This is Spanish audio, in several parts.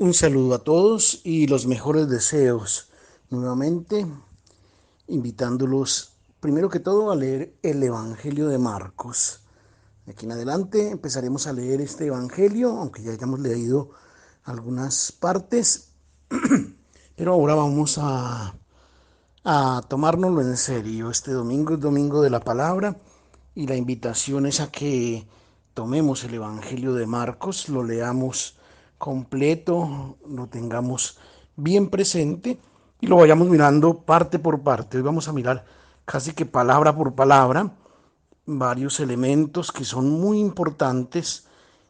Un saludo a todos y los mejores deseos. Nuevamente, invitándolos primero que todo a leer el Evangelio de Marcos. De aquí en adelante empezaremos a leer este Evangelio, aunque ya hayamos leído algunas partes, pero ahora vamos a tomárnoslo en serio. Este domingo es domingo de la palabra y la invitación es a que tomemos el Evangelio de Marcos, lo leamos completo, lo tengamos bien presente y lo vayamos mirando parte por parte. Hoy vamos a mirar casi que palabra por palabra varios elementos que son muy importantes,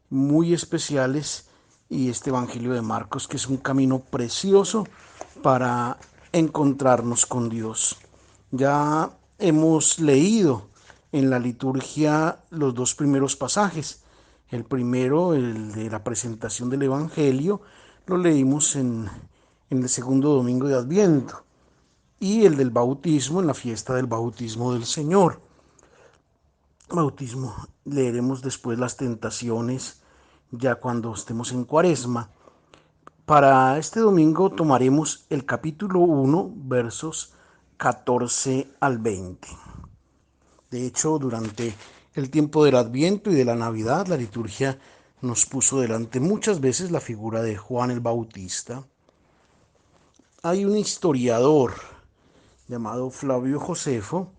muy especiales, y este Evangelio de Marcos, que es un camino precioso para encontrarnos con Dios. Ya hemos leído en la liturgia los dos primeros pasajes. El primero, el de la presentación del Evangelio, lo leímos en el segundo domingo de Adviento, y el del bautismo en la fiesta del bautismo del Señor. Bautismo. Leeremos después las tentaciones ya cuando estemos en Cuaresma. Para este domingo tomaremos el capítulo 1, versos 14 al 20. De hecho, durante el tiempo del Adviento y de la Navidad, la liturgia nos puso delante muchas veces la figura de Juan el Bautista. Hay un historiador llamado Flavio Josefo,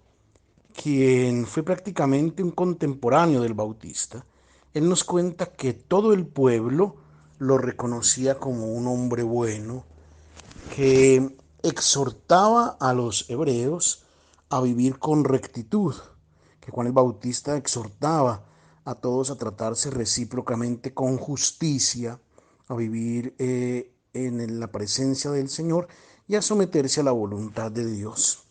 quien fue prácticamente un contemporáneo del Bautista. Él nos cuenta que todo el pueblo lo reconocía como un hombre bueno, que exhortaba a los hebreos a vivir con rectitud, que Juan el Bautista exhortaba a todos a tratarse recíprocamente con justicia, a vivir en la presencia del Señor y a someterse a la voluntad de Dios.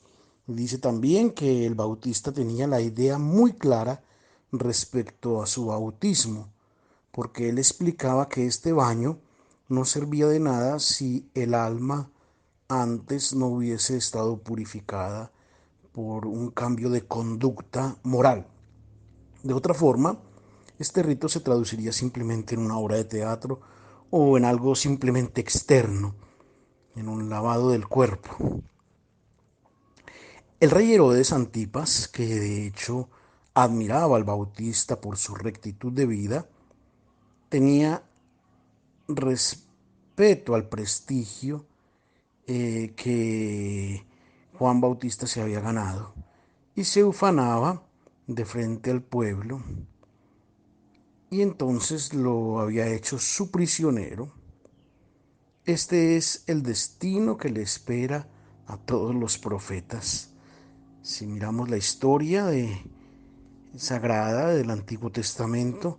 Dice también que el Bautista tenía la idea muy clara respecto a su bautismo, porque él explicaba que este baño no servía de nada si el alma antes no hubiese estado purificada por un cambio de conducta moral. De otra forma, este rito se traduciría simplemente en una obra de teatro o en algo simplemente externo, en un lavado del cuerpo. El rey Herodes Antipas, que de hecho admiraba al Bautista por su rectitud de vida, tenía respeto al prestigio que Juan Bautista se había ganado y se ufanaba de frente al pueblo, y entonces lo había hecho su prisionero. Este es el destino que le espera a todos los profetas. Si miramos la historia sagrada del Antiguo Testamento,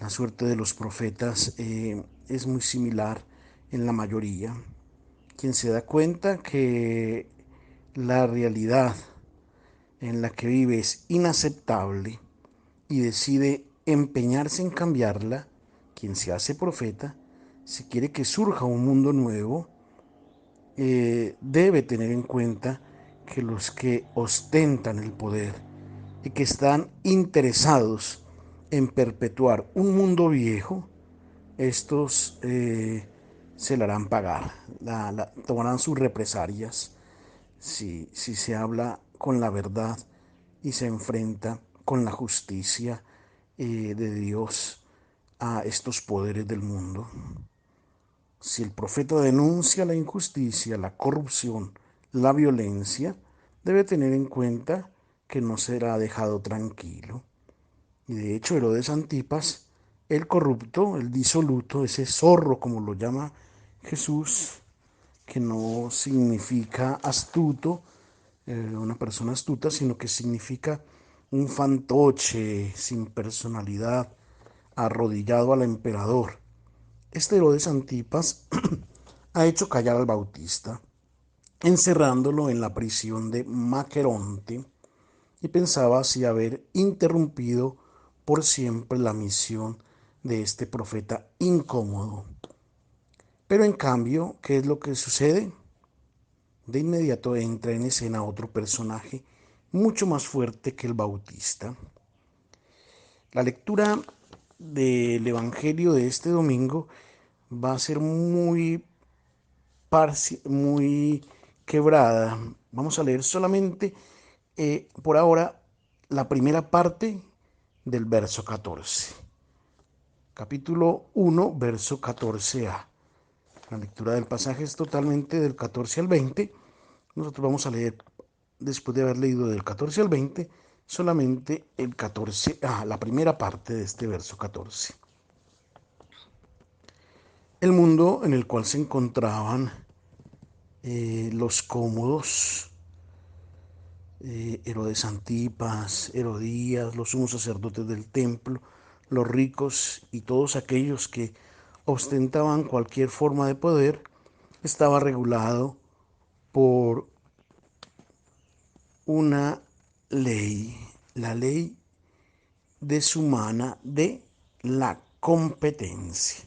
la suerte de los profetas es muy similar en la mayoría. Quien se da cuenta que la realidad en la que vive es inaceptable y decide empeñarse en cambiarla, quien se hace profeta, si quiere que surja un mundo nuevo, debe tener en cuenta que los que ostentan el poder y que están interesados en perpetuar un mundo viejo, estos se la harán pagar, tomarán sus represalias si se habla con la verdad y se enfrenta con la justicia de Dios a estos poderes del mundo. Si el profeta denuncia la injusticia, la corrupción, la violencia, debe tener en cuenta que no será dejado tranquilo. Y de hecho Herodes Antipas, el corrupto, el disoluto, ese zorro como lo llama Jesús, que no significa astuto, una persona astuta, sino que significa un fantoche sin personalidad, arrodillado al emperador. Este Herodes Antipas ha hecho callar al Bautista, encerrándolo en la prisión de Maqueronte, y pensaba así haber interrumpido por siempre la misión de este profeta incómodo. Pero en cambio, ¿qué es lo que sucede? De inmediato entra en escena otro personaje mucho más fuerte que el Bautista. La lectura del Evangelio de este domingo va a ser muy quebrada. Vamos a leer solamente por ahora la primera parte del verso 14. Capítulo 1, verso 14a. La lectura del pasaje es totalmente del 14 al 20. Nosotros vamos a leer, después de haber leído del 14 al 20, solamente el 14, la primera parte de este verso 14. El mundo en el cual se encontraban los cómodos, Herodes Antipas, Herodías, los sumos sacerdotes del templo, los ricos y todos aquellos que ostentaban cualquier forma de poder, estaba regulado por una ley, la ley deshumana de la competencia.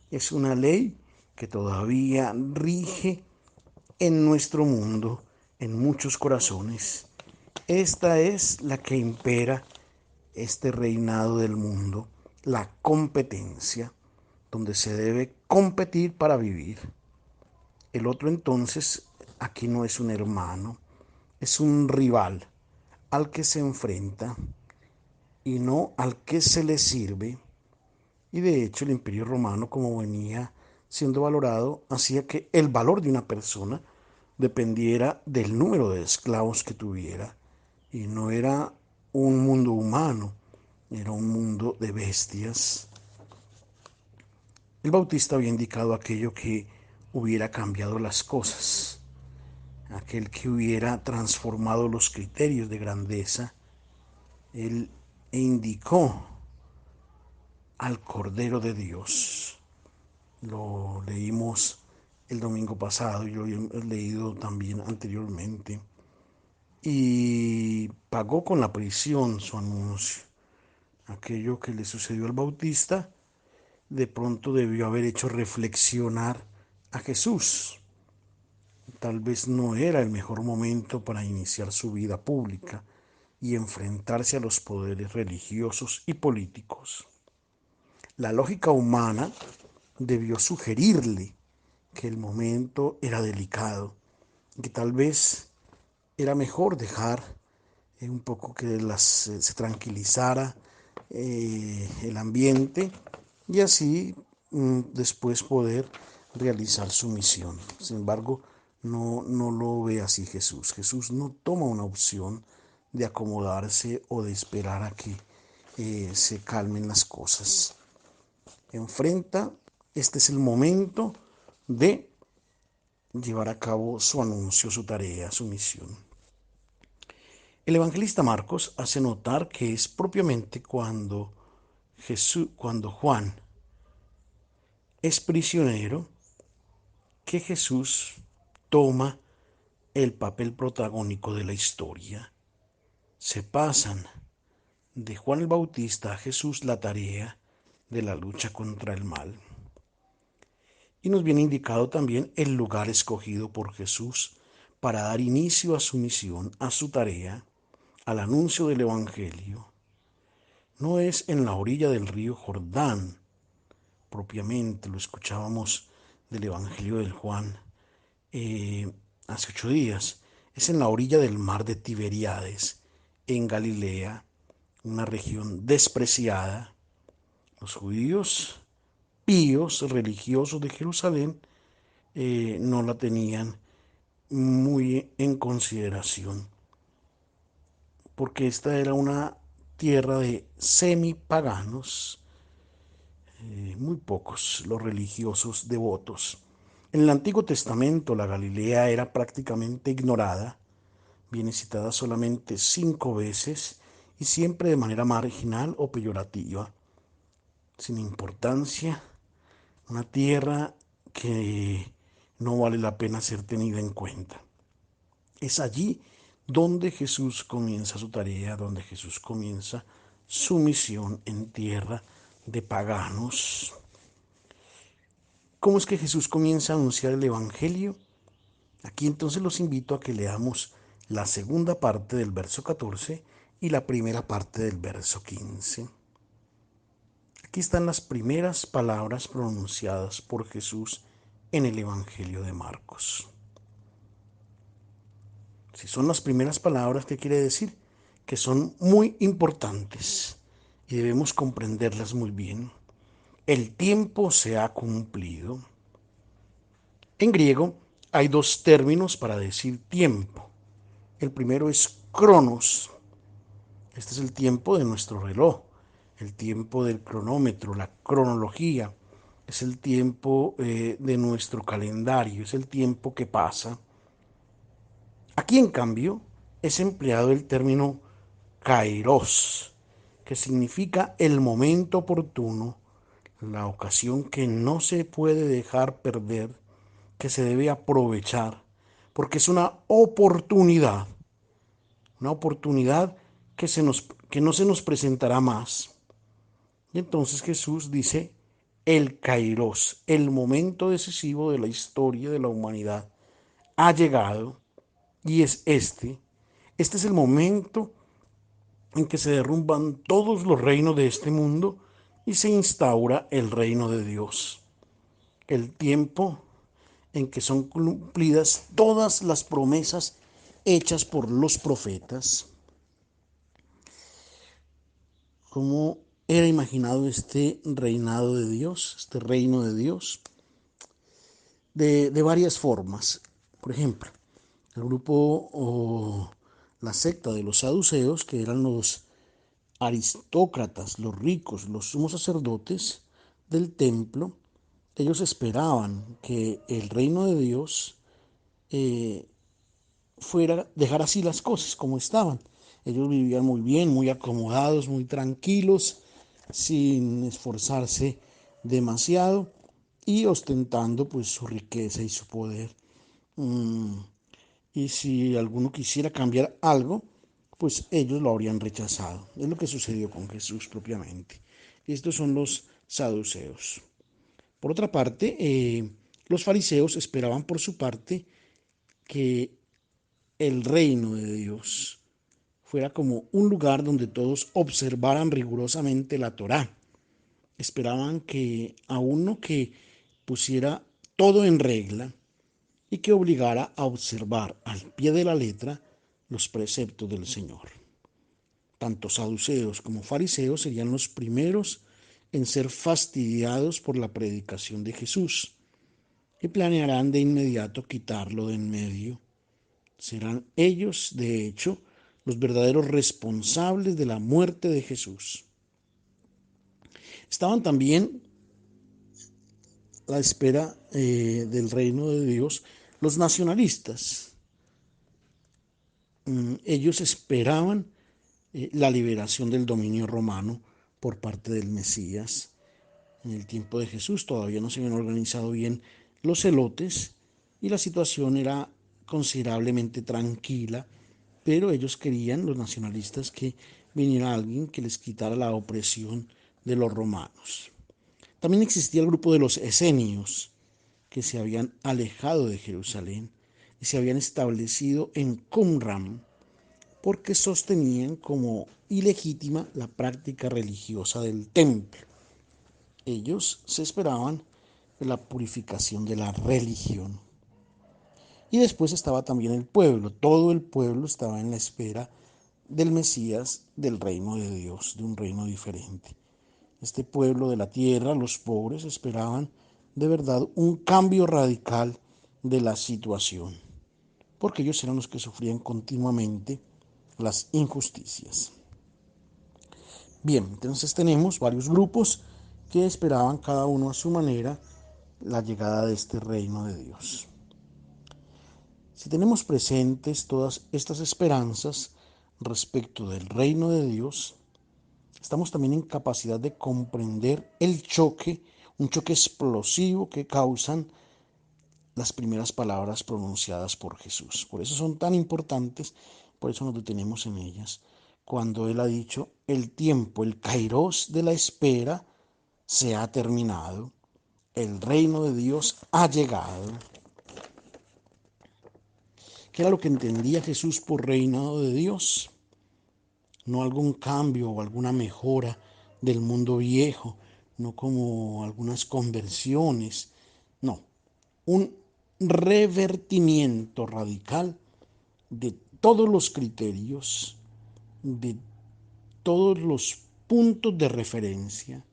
Es una ley que todavía rige en nuestro mundo, en muchos corazones. Esta es la que impera este reinado del mundo, la competencia, donde se debe competir para vivir. El otro entonces aquí no es un hermano, es un rival al que se enfrenta y no al que se le sirve. Y de hecho el Imperio Romano, como venía siendo valorado, hacía que el valor de una persona dependiera del número de esclavos que tuviera. Y no era un mundo humano, era un mundo de bestias. El Bautista había indicado aquello que hubiera cambiado las cosas, aquel que hubiera transformado los criterios de grandeza. Él indicó al Cordero de Dios. Lo leímos el domingo pasado y lo he leído también anteriormente. Y pagó con la prisión su anuncio. Aquello que le sucedió al Bautista de pronto debió haber hecho reflexionar a Jesús. Tal vez no era el mejor momento para iniciar su vida pública y enfrentarse a los poderes religiosos y políticos. La lógica humana debió sugerirle que el momento era delicado, que tal vez era mejor dejar un poco que se tranquilizara el ambiente y así después poder realizar su misión. Sin embargo, no lo ve así Jesús. Jesús no toma una opción de acomodarse o de esperar a que se calmen las cosas. Enfrenta, este es el momento de llevar a cabo su anuncio, su tarea, su misión. El evangelista Marcos hace notar que es propiamente cuando Juan es prisionero, que Jesús toma el papel protagónico de la historia. Se pasan de Juan el Bautista a Jesús la tarea de la lucha contra el mal. Y nos viene indicado también el lugar escogido por Jesús para dar inicio a su misión, a su tarea, al anuncio del Evangelio. No es en la orilla del río Jordán, propiamente, lo escuchábamos del Evangelio de Juan hace 8 días, es en la orilla del mar de Tiberíades, en Galilea, una región despreciada. Los judíos píos, religiosos de Jerusalén, no la tenían muy en consideración, porque esta era una tierra de semipaganos, muy pocos los religiosos devotos. En el Antiguo Testamento la Galilea era prácticamente ignorada, viene citada solamente 5 veces y siempre de manera marginal o peyorativa, sin importancia, una tierra que no vale la pena ser tenida en cuenta. Es allí donde Jesús comienza su tarea, donde Jesús comienza su misión en tierra de paganos. ¿Cómo es que Jesús comienza a anunciar el Evangelio? Aquí entonces los invito a que leamos la segunda parte del verso 14 y la primera parte del verso 15. Aquí están las primeras palabras pronunciadas por Jesús en el Evangelio de Marcos. Si son las primeras palabras, ¿qué quiere decir? Que son muy importantes y debemos comprenderlas muy bien. El tiempo se ha cumplido. En griego hay dos términos para decir tiempo. El primero es cronos. Este es el tiempo de nuestro reloj, el tiempo del cronómetro, la cronología. Es el tiempo de nuestro calendario, es el tiempo que pasa. Aquí, en cambio, es empleado el término kairos, que significa el momento oportuno, la ocasión que no se puede dejar perder, que se debe aprovechar, porque es una oportunidad que no se nos presentará más. Y entonces Jesús dice, el kairos, el momento decisivo de la historia de la humanidad, ha llegado y es este. Este es el momento en que se derrumban todos los reinos de este mundo y se instaura el reino de Dios. El tiempo en que son cumplidas todas las promesas hechas por los profetas. ¿Cómo era imaginado este reinado de Dios, este reino de Dios? De varias formas. Por ejemplo, el grupo o la secta de los saduceos, que eran los aristócratas, los ricos, los sumos sacerdotes del templo, ellos esperaban que el reino de Dios fuera dejar así las cosas como estaban. Ellos vivían muy bien, muy acomodados, muy tranquilos, sin esforzarse demasiado y ostentando pues su riqueza y su poder. Y si alguno quisiera cambiar algo, pues ellos lo habrían rechazado. Es lo que sucedió con Jesús propiamente. Estos son los saduceos. Por otra parte, los fariseos esperaban por su parte que el reino de Dios fuera como un lugar donde todos observaran rigurosamente la Torá. Esperaban que a uno que pusiera todo en regla y que obligara a observar al pie de la letra los preceptos del Señor. Tanto saduceos como fariseos serían los primeros en ser fastidiados por la predicación de Jesús y planearán de inmediato quitarlo de en medio. Serán ellos, de hecho, los verdaderos responsables de la muerte de Jesús. Estaban también a la espera del reino de Dios los nacionalistas. Ellos esperaban la liberación del dominio romano por parte del Mesías. En el tiempo de Jesús todavía no se habían organizado bien los celotes y la situación era considerablemente tranquila, pero ellos querían, los nacionalistas, que viniera alguien que les quitara la opresión de los romanos. También existía el grupo de los esenios, que se habían alejado de Jerusalén y se habían establecido en Qumran, porque sostenían como ilegítima la práctica religiosa del templo. Ellos se esperaban de la purificación de la religión. Y después estaba también el pueblo. Todo el pueblo estaba en la espera del Mesías, del reino de Dios, de un reino diferente. Este pueblo de la tierra, los pobres, esperaban de verdad un cambio radical de la situación, porque ellos eran los que sufrían continuamente las injusticias. Bien, entonces tenemos varios grupos que esperaban cada uno a su manera la llegada de este reino de Dios. Si tenemos presentes todas estas esperanzas respecto del reino de Dios, estamos también en capacidad de comprender el choque, un choque explosivo que causan las primeras palabras pronunciadas por Jesús. Por eso son tan importantes, por eso nos detenemos en ellas. Cuando Él ha dicho, el tiempo, el kairos de la espera se ha terminado, el reino de Dios ha llegado. ¿Qué era lo que entendía Jesús por reinado de Dios? No algún cambio o alguna mejora del mundo viejo, no como algunas conversiones, no, un revertimiento radical de todos los criterios, de todos los puntos de referencia.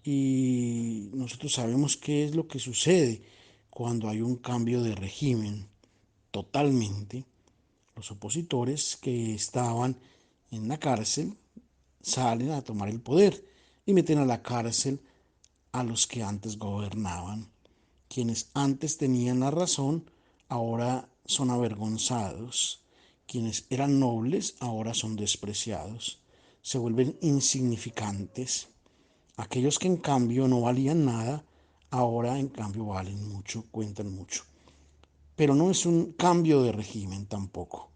Y nosotros sabemos qué es lo que sucede cuando hay un cambio de régimen totalmente. Los opositores que estaban en la cárcel salen a tomar el poder y meten a la cárcel a los que antes gobernaban. Quienes antes tenían la razón, ahora son avergonzados. Quienes eran nobles, ahora son despreciados. Se vuelven insignificantes. Aquellos que en cambio no valían nada, ahora en cambio valen mucho, cuentan mucho. Pero no es un cambio de régimen tampoco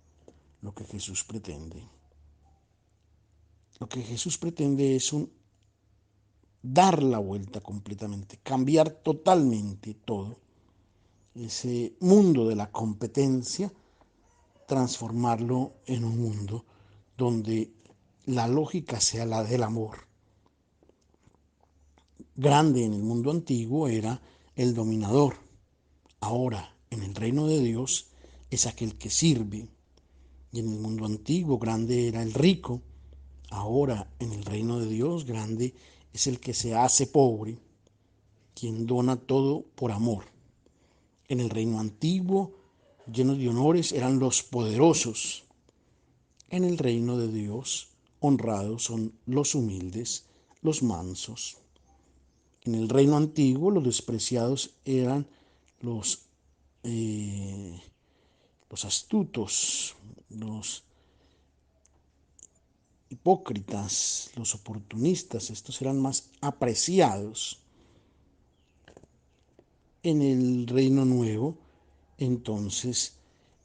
lo que Jesús pretende. Lo que Jesús pretende es dar la vuelta completamente, cambiar totalmente todo. Ese mundo de la competencia, transformarlo en un mundo donde la lógica sea la del amor. Grande en el mundo antiguo era el dominador. Ahora, en el reino de Dios, es aquel que sirve. Y en el mundo antiguo, grande era el rico. Ahora, en el reino de Dios, grande es el que se hace pobre, quien dona todo por amor. En el reino antiguo, llenos de honores, eran los poderosos. En el reino de Dios, honrados son los humildes, los mansos. En el reino antiguo, los despreciados eran los, eh, los astutos, los hipócritas, los oportunistas. Estos eran más apreciados. En el reino nuevo, entonces,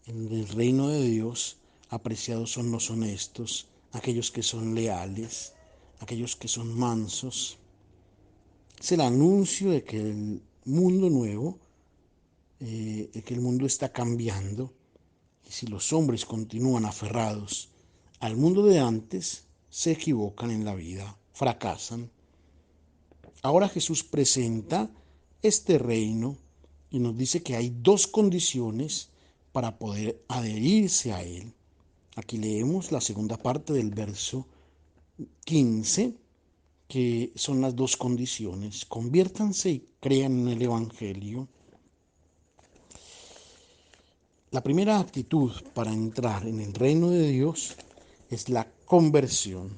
en el reino de Dios, apreciados son los honestos, aquellos que son leales, aquellos que son mansos. Es el anuncio de que el mundo nuevo, de que el mundo está cambiando, y si los hombres continúan aferrados al mundo de antes, se equivocan en la vida, fracasan. Ahora Jesús presenta este reino y nos dice que hay dos condiciones para poder adherirse a él. Aquí leemos la segunda parte del verso 15, que son las dos condiciones. Conviértanse y crean en el Evangelio. La primera actitud para entrar en el reino de Dios es la conversión.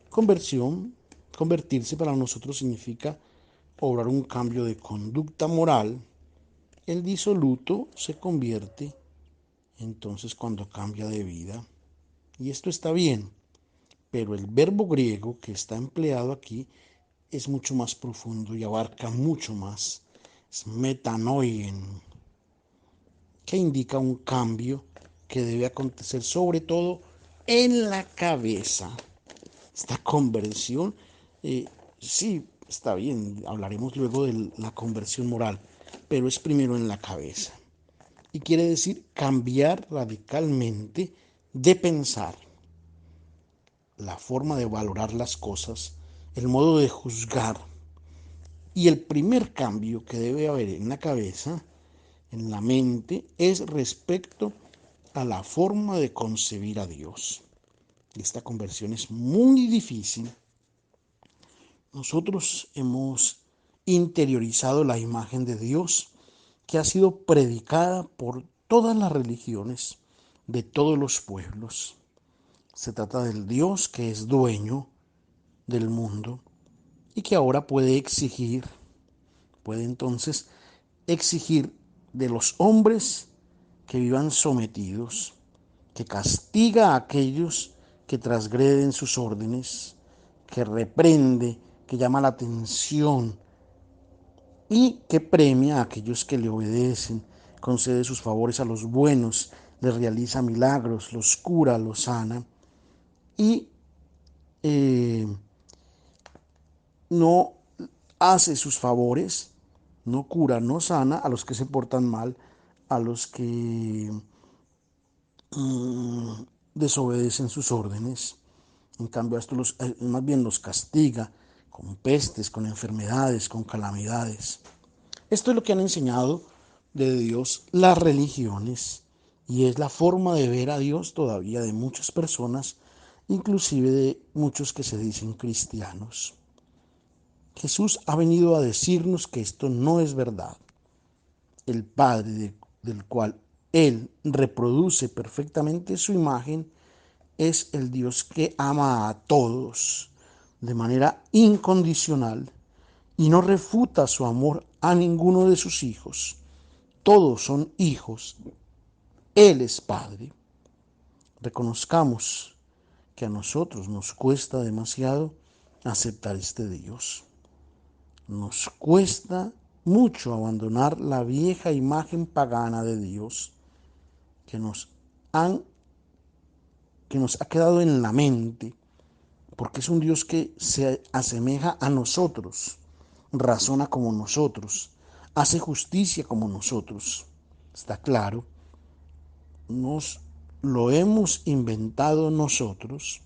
Conversión, convertirse para nosotros significa obrar un cambio de conducta moral. El disoluto se convierte entonces cuando cambia de vida. Y esto está bien, pero el verbo griego que está empleado aquí es mucho más profundo y abarca mucho más. Es metanoien, que indica un cambio que debe acontecer sobre todo en la cabeza. Esta conversión, sí, está bien, hablaremos luego de la conversión moral, pero es primero en la cabeza. Y quiere decir cambiar radicalmente de pensar, la forma de valorar las cosas, el modo de juzgar. Y el primer cambio que debe haber en la cabeza, en la mente, es respecto a la forma de concebir a Dios. Esta conversión es muy difícil. Nosotros hemos interiorizado la imagen de Dios que ha sido predicada por todas las religiones de todos los pueblos. Se trata del Dios que es dueño del mundo y que ahora puede entonces exigir de los hombres que vivan sometidos, que castiga a aquellos que transgreden sus órdenes, que reprende, que llama la atención y que premia a aquellos que le obedecen, concede sus favores a los buenos, les realiza milagros, los cura, los sana y eh, no hace sus favores, no cura, no sana a los que se portan mal, a los que desobedecen sus órdenes. En cambio, esto más bien los castiga, con pestes, con enfermedades, con calamidades. Esto es lo que han enseñado de Dios las religiones y es la forma de ver a Dios todavía de muchas personas, inclusive de muchos que se dicen cristianos. Jesús ha venido a decirnos que esto no es verdad. El Padre del cual Él reproduce perfectamente su imagen es el Dios que ama a todos de manera incondicional y no refuta su amor a ninguno de sus hijos. Todos son hijos. Él es Padre. Reconozcamos que a nosotros nos cuesta demasiado aceptar este Dios. Nos cuesta mucho abandonar la vieja imagen pagana de Dios que nos han que nos ha quedado en la mente, porque es un Dios que se asemeja a nosotros, razona como nosotros, hace justicia como nosotros. Está claro, nos lo hemos inventado nosotros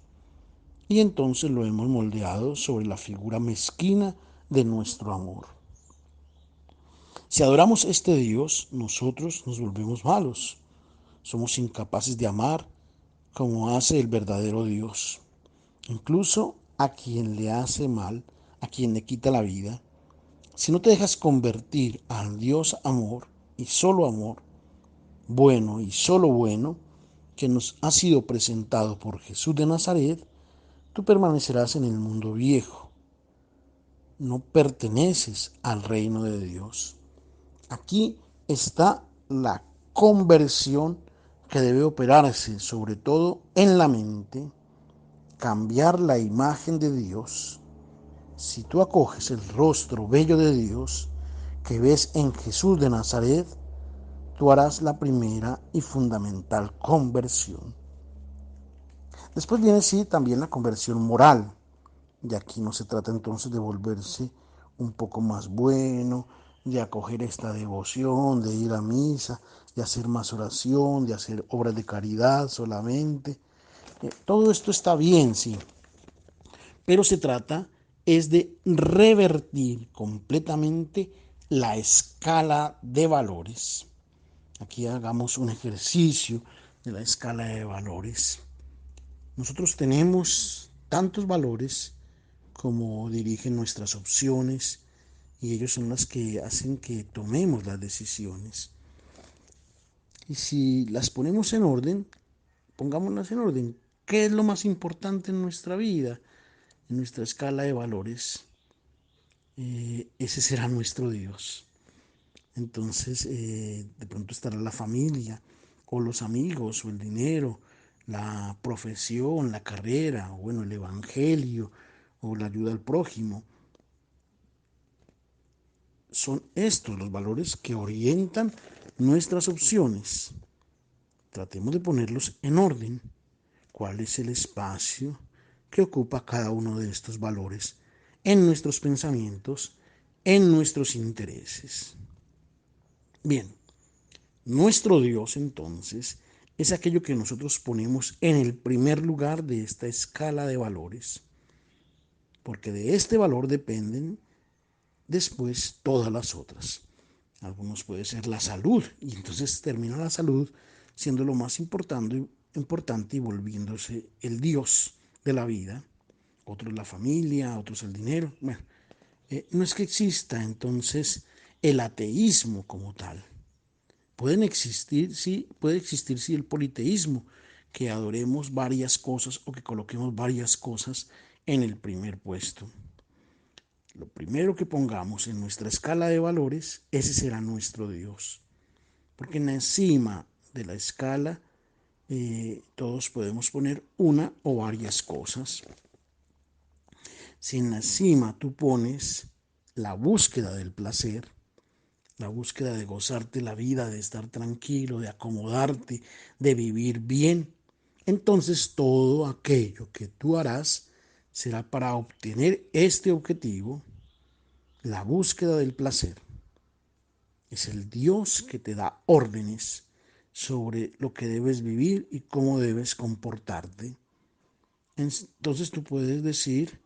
y entonces lo hemos moldeado sobre la figura mezquina de nuestro amor. Si adoramos este Dios, nosotros nos volvemos malos. Somos incapaces de amar como hace el verdadero Dios. Incluso a quien le hace mal, a quien le quita la vida. Si no te dejas convertir al Dios amor y solo amor, bueno y solo bueno, que nos ha sido presentado por Jesús de Nazaret, tú permanecerás en el mundo viejo. No perteneces al reino de Dios. Aquí está la conversión que debe operarse, sobre todo en la mente, cambiar la imagen de Dios. Si tú acoges el rostro bello de Dios que ves en Jesús de Nazaret, tú harás la primera y fundamental conversión. Después viene sí también la conversión moral. Y aquí no se trata entonces de volverse un poco más bueno, de acoger esta devoción, de ir a misa, de hacer más oración, de hacer obras de caridad solamente. Todo esto está bien, sí, pero se trata es de revertir completamente la escala de valores. Aquí hagamos un ejercicio de la escala de valores. Nosotros tenemos tantos valores como dirigen nuestras opciones y ellos son las que hacen que tomemos las decisiones. Y si las ponemos en orden, pongámoslas en orden. ¿Qué es lo más importante en nuestra vida, en nuestra escala de valores? Ese será nuestro Dios. Entonces, de pronto estará la familia, o los amigos, o el dinero, la profesión, la carrera, o bueno, el evangelio, o la ayuda al prójimo. Son estos los valores que orientan nuestras opciones. Tratemos de ponerlos en orden. ¿Cuál es el espacio que ocupa cada uno de estos valores en nuestros pensamientos, en nuestros intereses? Bien, nuestro Dios entonces es aquello que nosotros ponemos en el primer lugar de esta escala de valores, porque de este valor dependen después todas las otras. Algunos puede ser la salud, y entonces termina la salud siendo lo más importante y volviéndose el Dios de la vida. Otros la familia, otros el dinero. Bueno, no es que exista entonces el ateísmo como tal. Puede existir sí el politeísmo, que adoremos varias cosas o que coloquemos varias cosas en el primer puesto. Lo primero que pongamos en nuestra escala de valores, ese será nuestro Dios. Porque encima de la escala todos podemos poner una o varias cosas. Si en la cima tú pones la búsqueda del placer, la búsqueda de gozarte la vida, de estar tranquilo, de acomodarte, de vivir bien, entonces todo aquello que tú harás será para obtener este objetivo, la búsqueda del placer. Es el Dios que te da órdenes sobre lo que debes vivir y cómo debes comportarte. Entonces tú puedes decir,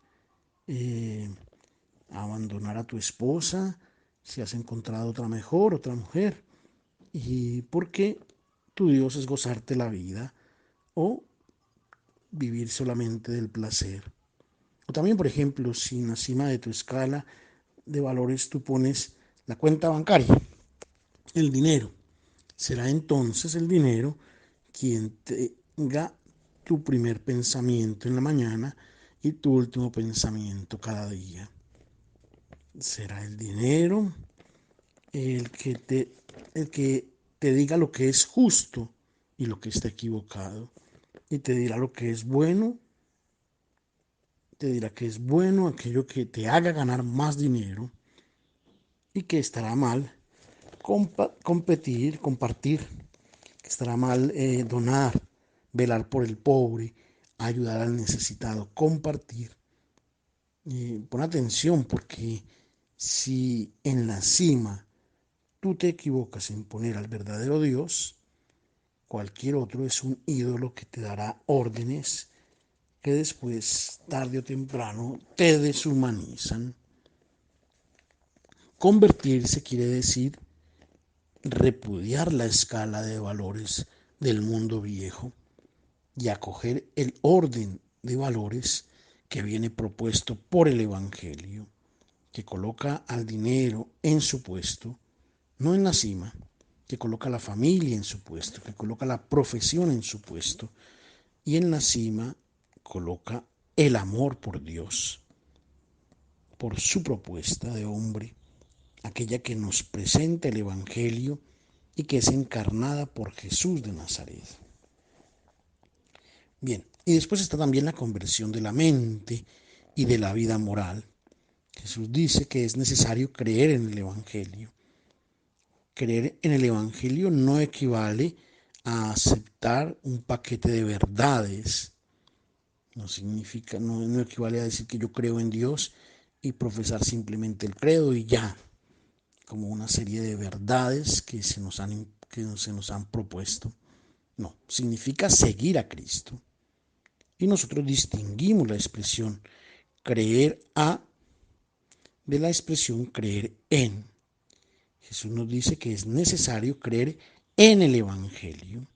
abandonar a tu esposa si has encontrado otra mejor, otra mujer, y porque tu Dios es gozarte la vida o vivir solamente del placer. O también, por ejemplo, si en la cima de tu escala de valores tú pones la cuenta bancaria, el dinero, será entonces el dinero quien tenga tu primer pensamiento en la mañana y tu último pensamiento cada día. Será el dinero el que te, el que te diga lo que es justo y lo que está equivocado. Y te dirá lo que es bueno, te dirá que es bueno aquello que te haga ganar más dinero y que estará mal compartir, que estará mal donar, velar por el pobre, ayudar al necesitado, compartir. Pon atención porque si en la cima tú te equivocas en poner al verdadero Dios, cualquier otro es un ídolo que te dará órdenes que después, tarde o temprano, te deshumanizan. Convertirse quiere decir repudiar la escala de valores del mundo viejo y acoger el orden de valores que viene propuesto por el Evangelio, que coloca al dinero en su puesto, no en la cima, que coloca a la familia en su puesto, que coloca la profesión en su puesto, y en la cima coloca el amor por Dios, por su propuesta de hombre, aquella que nos presenta el Evangelio y que es encarnada por Jesús de Nazaret. Bien, y después está también la conversión de la mente y de la vida moral. Jesús dice que es necesario creer en el Evangelio. Creer en el Evangelio no equivale a aceptar un paquete de verdades. No significa, no equivale a decir que yo creo en Dios y profesar simplemente el credo y ya, como una serie de verdades que se nos han propuesto. No, significa seguir a Cristo. Y nosotros distinguimos la expresión creer a de la expresión creer en. Jesús nos dice que es necesario creer en el Evangelio.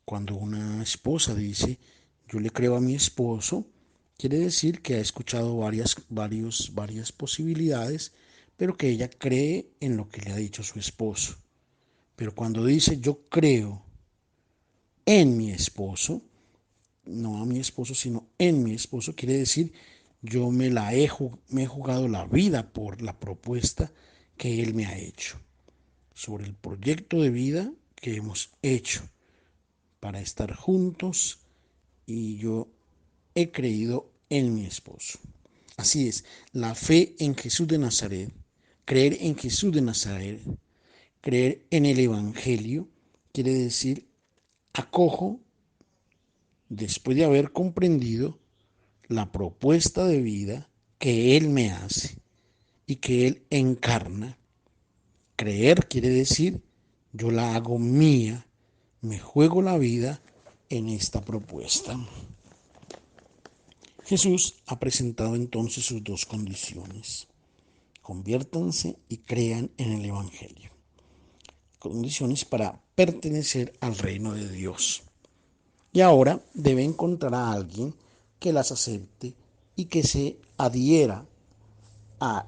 Cuando una esposa dice, yo le creo a mi esposo, quiere decir que ha escuchado varias posibilidades, pero que ella cree en lo que le ha dicho su esposo. Pero cuando dice, yo creo en mi esposo, no a mi esposo, sino en mi esposo, quiere decir, yo me he jugado la vida por la propuesta que él me ha hecho, sobre el proyecto de vida que hemos hecho para estar juntos y yo he creído en mi esposo. Así es, la fe en Jesús de Nazaret, creer en Jesús de Nazaret, creer en el Evangelio, quiere decir acojo después de haber comprendido la propuesta de vida que Él me hace y que Él encarna. Creer quiere decir yo la hago mía, me juego la vida en esta propuesta. Jesús ha presentado entonces sus dos condiciones. Conviértanse y crean en el Evangelio. Condiciones para pertenecer al reino de Dios. Y ahora debe encontrar a alguien que las acepte y que se adhiera a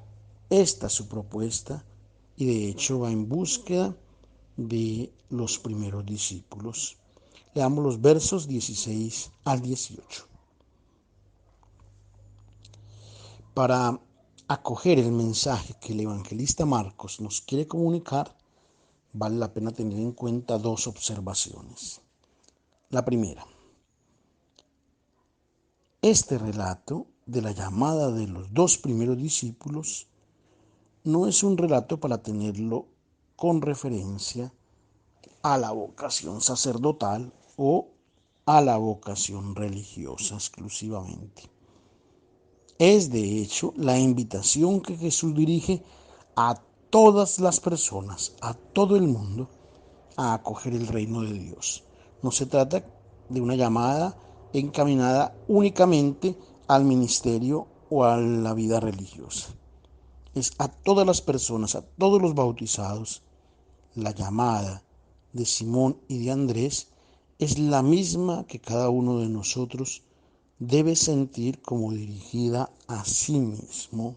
esta su propuesta y de hecho va en búsqueda de los primeros discípulos. Leamos los versos 16 al 18. Para acoger el mensaje que el evangelista Marcos nos quiere comunicar, vale la pena tener en cuenta dos observaciones. La primera, este relato de la llamada de los dos primeros discípulos no es un relato para tenerlo con referencia a la vocación sacerdotal o a la vocación religiosa exclusivamente. Es de hecho la invitación que Jesús dirige a todas las personas, a todo el mundo, a acoger el reino de Dios. No se trata de una llamada encaminada únicamente al ministerio o a la vida religiosa. Es a todas las personas, a todos los bautizados. La llamada de Simón y de Andrés es la misma que cada uno de nosotros debe sentir como dirigida a sí mismo.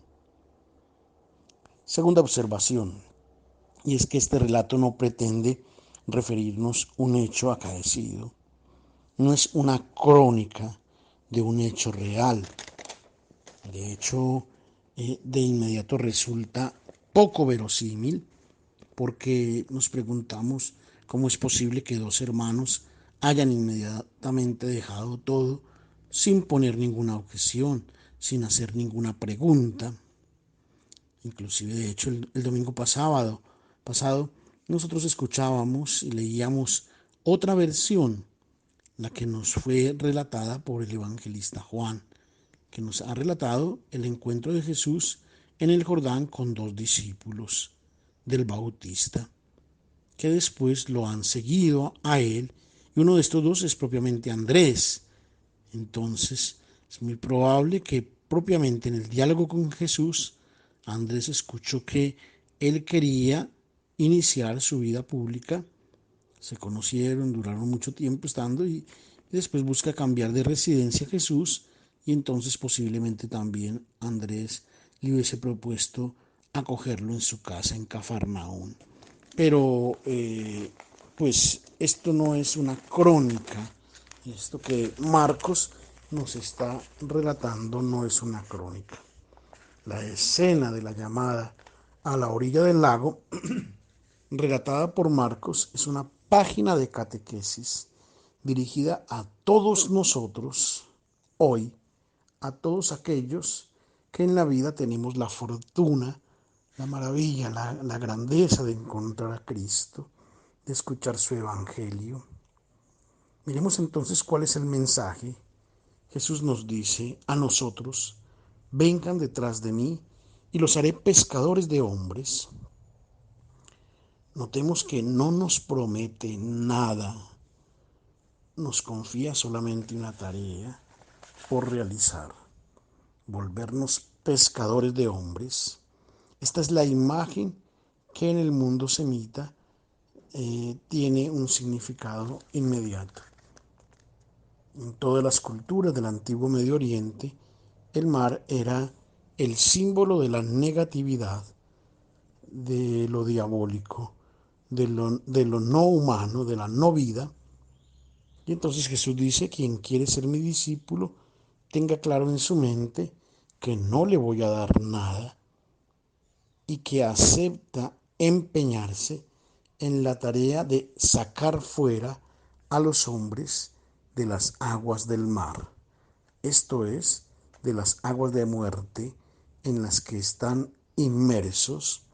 Segunda observación, y es que este relato no pretende referirnos un hecho acaecido, no es una crónica de un hecho real. De hecho, de inmediato resulta poco verosímil porque nos preguntamos cómo es posible que dos hermanos hayan inmediatamente dejado todo sin poner ninguna objeción, sin hacer ninguna pregunta. Inclusive, de hecho, el domingo pasado, nosotros escuchábamos y leíamos otra versión, la que nos fue relatada por el evangelista Juan, que nos ha relatado el encuentro de Jesús en el Jordán con dos discípulos del Bautista, que después lo han seguido a él, y uno de estos dos es propiamente Andrés. Entonces, es muy probable que propiamente en el diálogo con Jesús, Andrés escuchó que él quería iniciar su vida pública. Se conocieron, duraron mucho tiempo estando y después busca cambiar de residencia a Jesús, y entonces posiblemente también Andrés le hubiese propuesto acogerlo en su casa en Cafarnaún. Pero pues esto no es una crónica, esto que Marcos nos está relatando no es una crónica. La escena de la llamada a la orilla del lago, relatada por Marcos, es una página de catequesis dirigida a todos nosotros hoy, a todos aquellos que en la vida tenemos la fortuna, la maravilla, la grandeza de encontrar a Cristo, de escuchar su evangelio. Miremos entonces cuál es el mensaje. Jesús nos dice a nosotros: vengan detrás de mí y los haré pescadores de hombres. Notemos que no nos promete nada, nos confía solamente una tarea por realizar: volvernos pescadores de hombres. Esta es la imagen que en el mundo semita tiene un significado inmediato. En todas las culturas del antiguo Medio Oriente, el mar era el símbolo de la negatividad, de lo diabólico, de lo no humano, de la no vida. Y entonces Jesús dice: quien quiere ser mi discípulo, tenga claro en su mente que no le voy a dar nada, y que acepta empeñarse en la tarea de sacar fuera a los hombres de las aguas del mar, esto es, de las aguas de muerte en las que están inmersos,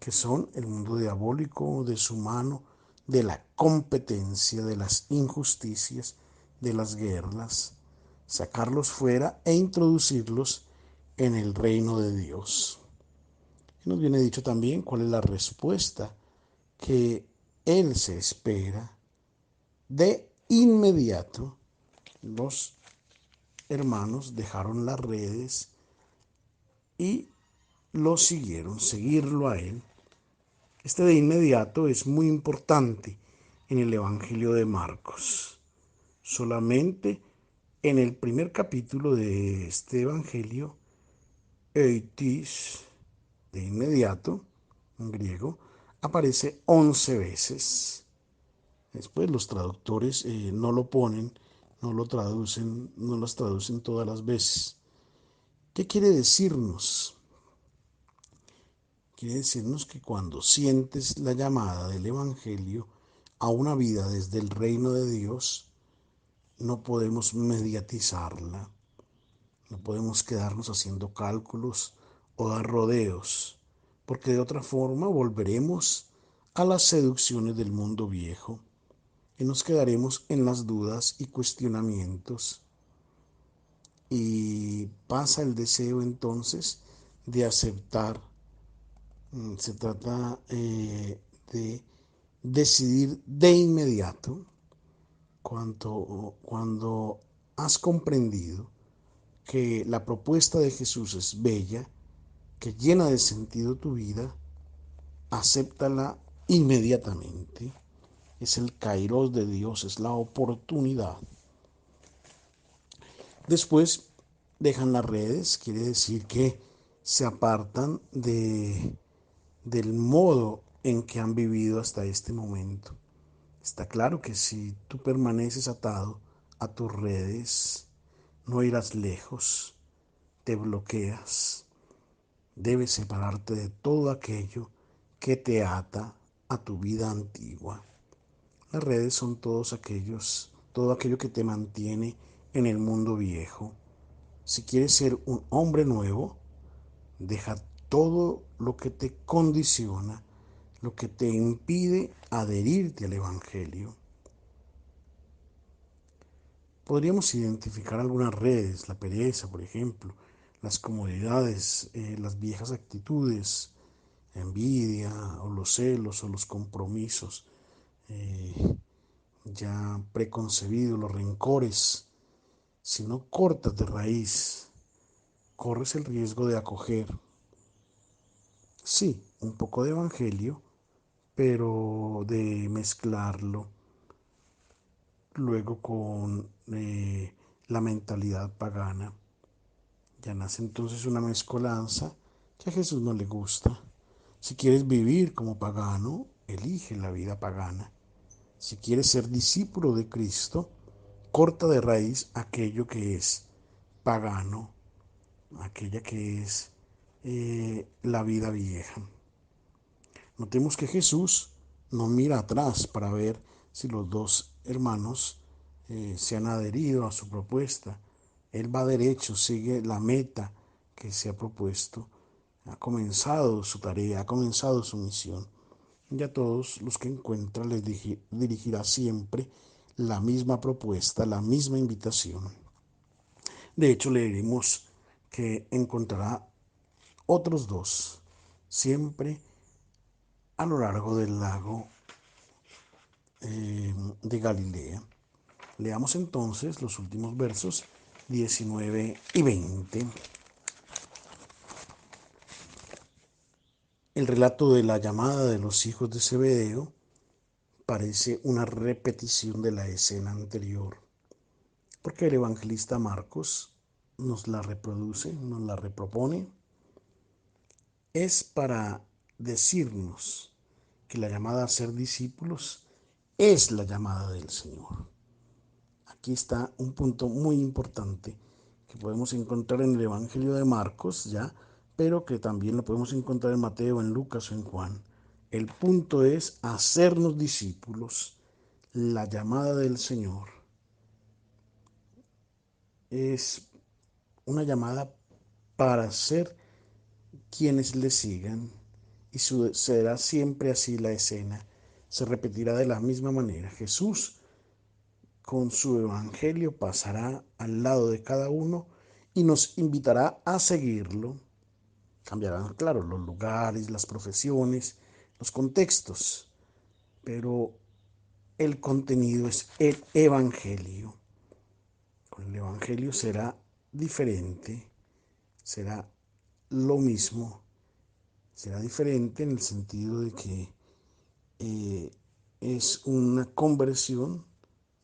que son el mundo diabólico, deshumano, de la competencia, de las injusticias, de las guerras, sacarlos fuera e introducirlos en el reino de Dios. Y nos viene dicho también cuál es la respuesta que Él se espera. De inmediato, los hermanos dejaron las redes y lo siguieron, seguirlo a Él. Este de inmediato es muy importante en el Evangelio de Marcos. Solamente en el primer capítulo de este Evangelio, eitis, de inmediato, en griego, aparece 11 veces. Después los traductores no lo ponen, no lo traducen, no las traducen todas las veces. ¿Qué quiere decirnos? Quiere decirnos que cuando sientes la llamada del Evangelio a una vida desde el reino de Dios, no podemos mediatizarla, no podemos quedarnos haciendo cálculos o dar rodeos, porque de otra forma volveremos a las seducciones del mundo viejo y nos quedaremos en las dudas y cuestionamientos. Y pasa el deseo entonces de aceptar. Se trata de decidir de inmediato, cuando has comprendido que la propuesta de Jesús es bella, que llena de sentido tu vida, acéptala inmediatamente. Es el kairos de Dios, es la oportunidad. Después dejan las redes, quiere decir que se apartan del modo en que han vivido hasta este momento. Está claro que si tú permaneces atado a tus redes, no irás lejos, te bloqueas. Debes separarte de todo aquello que te ata a tu vida antigua. Las redes son todo aquello que te mantiene en el mundo viejo. Si quieres ser un hombre nuevo, deja todo lo que te condiciona, lo que te impide adherirte al Evangelio. Podríamos identificar algunas redes, la pereza, por ejemplo, las comodidades, las viejas actitudes, la envidia o los celos o los compromisos ya preconcebidos, los rencores. Si no cortas de raíz, corres el riesgo de acoger, sí, un poco de evangelio, pero de mezclarlo luego con la mentalidad pagana. Ya nace entonces una mezcolanza que a Jesús no le gusta. Si quieres vivir como pagano, elige la vida pagana. Si quieres ser discípulo de Cristo, corta de raíz aquello que es pagano, aquella que es la vida vieja. Notemos que Jesús no mira atrás para ver si los dos hermanos se han adherido a su propuesta. Él va derecho, sigue la meta que se ha propuesto. Ha comenzado su tarea, ha comenzado su misión. Y a todos los que encuentra les dirigirá siempre la misma propuesta, la misma invitación. De hecho, leeremos que encontrará otros dos, siempre a lo largo del lago de Galilea. Leamos entonces los últimos versos 19 y 20. El relato de la llamada de los hijos de Zebedeo parece una repetición de la escena anterior, porque el evangelista Marcos nos la reproduce, nos la repropone. Es para decirnos que la llamada a ser discípulos es la llamada del Señor. Aquí está un punto muy importante que podemos encontrar en el Evangelio de Marcos, ya, pero que también lo podemos encontrar en Mateo, en Lucas o en Juan. El punto es hacernos discípulos. La llamada del Señor es una llamada para ser quienes le sigan, y será siempre así la escena. Se repetirá de la misma manera. Jesús con su evangelio pasará al lado de cada uno y nos invitará a seguirlo. Cambiarán, claro, los lugares, las profesiones, los contextos, pero el contenido es el evangelio. Con el evangelio será diferente, será lo mismo, será diferente en el sentido de que es una conversión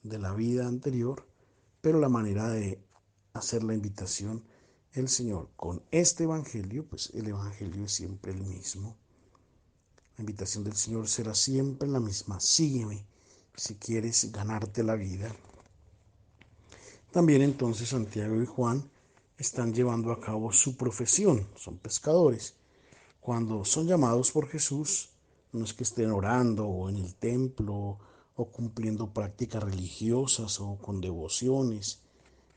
de la vida anterior, pero la manera de hacer la invitación, el Señor, con este Evangelio, pues el Evangelio es siempre el mismo. La invitación del Señor será siempre la misma. Sígueme si quieres ganarte la vida. También entonces Santiago y Juan están llevando a cabo su profesión, son pescadores. Cuando son llamados por Jesús, no es que estén orando o en el templo o cumpliendo prácticas religiosas o con devociones.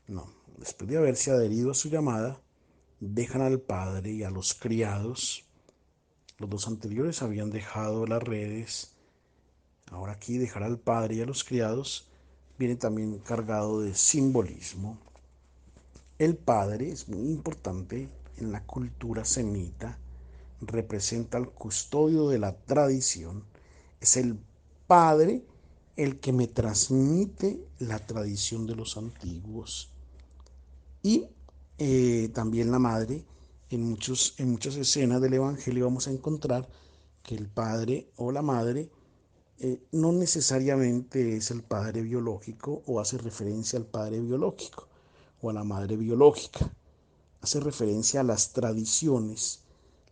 No, después de haberse adherido a su llamada, dejan al padre y a los criados. Los dos anteriores habían dejado las redes. Ahora aquí dejar al padre y a los criados viene también cargado de simbolismo. El padre es muy importante en la cultura semita, representa al custodio de la tradición, es el padre el que me transmite la tradición de los antiguos. Y también la madre. En muchas escenas del Evangelio vamos a encontrar que el padre o la madre no necesariamente es el padre biológico o hace referencia al padre biológico o a la madre biológica. Hace referencia a las tradiciones,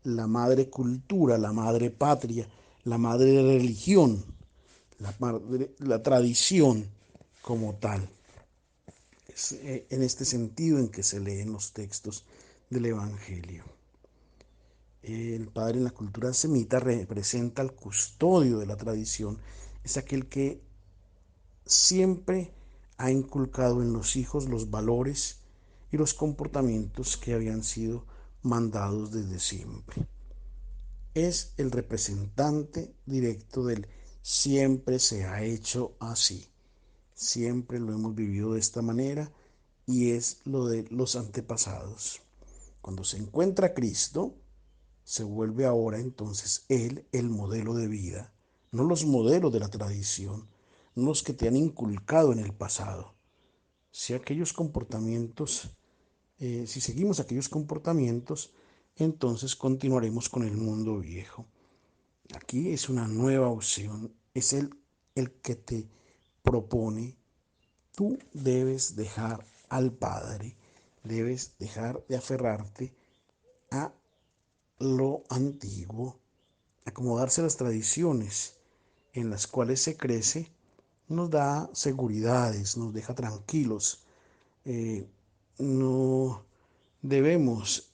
la madre cultura, la madre patria, la madre religión, la tradición como tal. Es en este sentido en que se leen los textos del Evangelio. El padre en la cultura semita representa al custodio de la tradición, es aquel que siempre ha inculcado en los hijos los valores y los comportamientos que habían sido mandados desde siempre. Es el representante directo del siempre se ha hecho así, siempre lo hemos vivido de esta manera y es lo de los antepasados. Cuando se encuentra Cristo, se vuelve ahora entonces Él el modelo de vida, no los modelos de la tradición, no los que te han inculcado en el pasado. Si aquellos comportamientos, si seguimos aquellos comportamientos, entonces continuaremos con el mundo viejo. Aquí es una nueva opción, es el que te propone, tú debes dejar al Padre, debes dejar de aferrarte a lo antiguo, acomodarse a las tradiciones en las cuales se crece, nos da seguridades, nos deja tranquilos. No debemos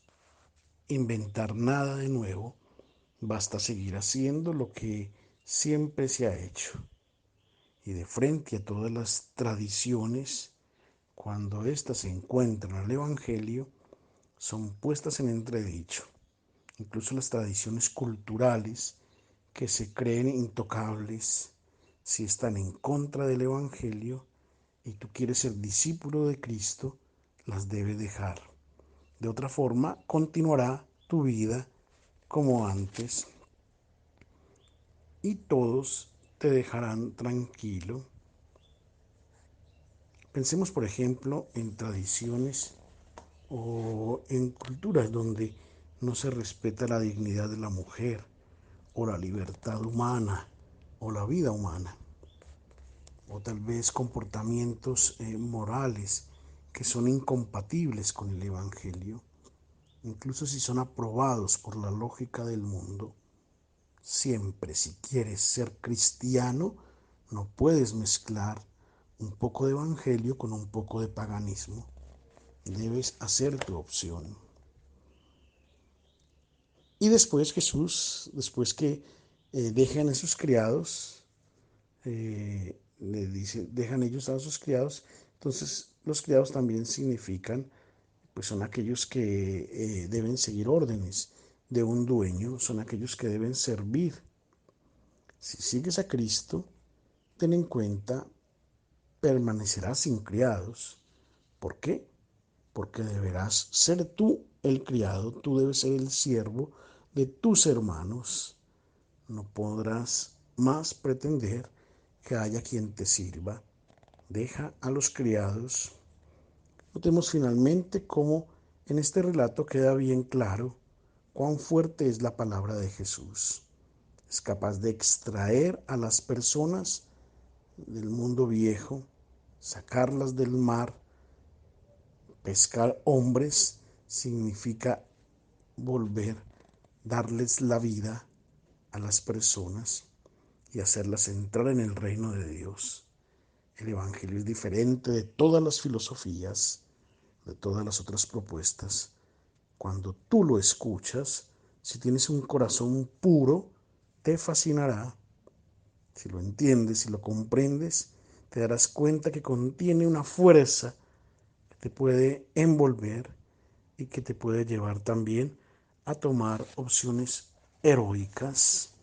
inventar nada de nuevo, basta seguir haciendo lo que siempre se ha hecho. Y de frente a todas las tradiciones, cuando éstas se encuentran al Evangelio, son puestas en entredicho. Incluso las tradiciones culturales que se creen intocables, si están en contra del Evangelio y tú quieres ser discípulo de Cristo, las debes dejar. De otra forma, continuará tu vida como antes y todos te dejarán tranquilo. Pensemos, por ejemplo, en tradiciones o en culturas donde no se respeta la dignidad de la mujer o la libertad humana o la vida humana, o tal vez comportamientos morales que son incompatibles con el Evangelio, incluso si son aprobados por la lógica del mundo. Siempre, si quieres ser cristiano, no puedes mezclar un poco de evangelio con un poco de paganismo. Debes hacer tu opción. Y después Jesús, después que dejan a sus criados, le dice, dejan ellos a sus criados, entonces los criados también significan, pues son aquellos que deben seguir órdenes de un dueño, son aquellos que deben servir. Si sigues a Cristo, ten en cuenta, permanecerás sin criados. ¿Por qué? Porque deberás ser tú el criado, tú debes ser el siervo de tus hermanos. No podrás más pretender que haya quien te sirva. Deja a los criados. Notemos finalmente cómo en este relato queda bien claro cuán fuerte es la palabra de Jesús. Es capaz de extraer a las personas del mundo viejo, sacarlas del mar. Pescar hombres significa volver, darles la vida a las personas y hacerlas entrar en el reino de Dios. El Evangelio es diferente de todas las filosofías, de todas las otras propuestas. Cuando tú lo escuchas, si tienes un corazón puro, te fascinará. Si lo entiendes, si lo comprendes, te darás cuenta que contiene una fuerza que te puede envolver y que te puede llevar también a tomar opciones heroicas.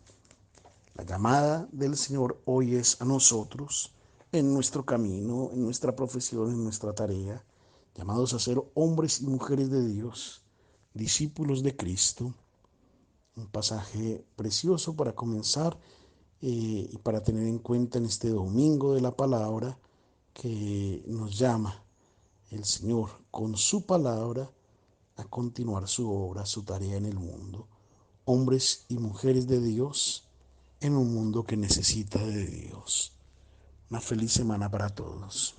La llamada del Señor hoy es a nosotros, en nuestro camino, en nuestra profesión, en nuestra tarea, llamados a ser hombres y mujeres de Dios, discípulos de Cristo. Un pasaje precioso para comenzar y para tener en cuenta en este domingo de la palabra que nos llama el Señor con su palabra a continuar su obra, su tarea en el mundo. Hombres y mujeres de Dios en un mundo que necesita de Dios. Una feliz semana para todos.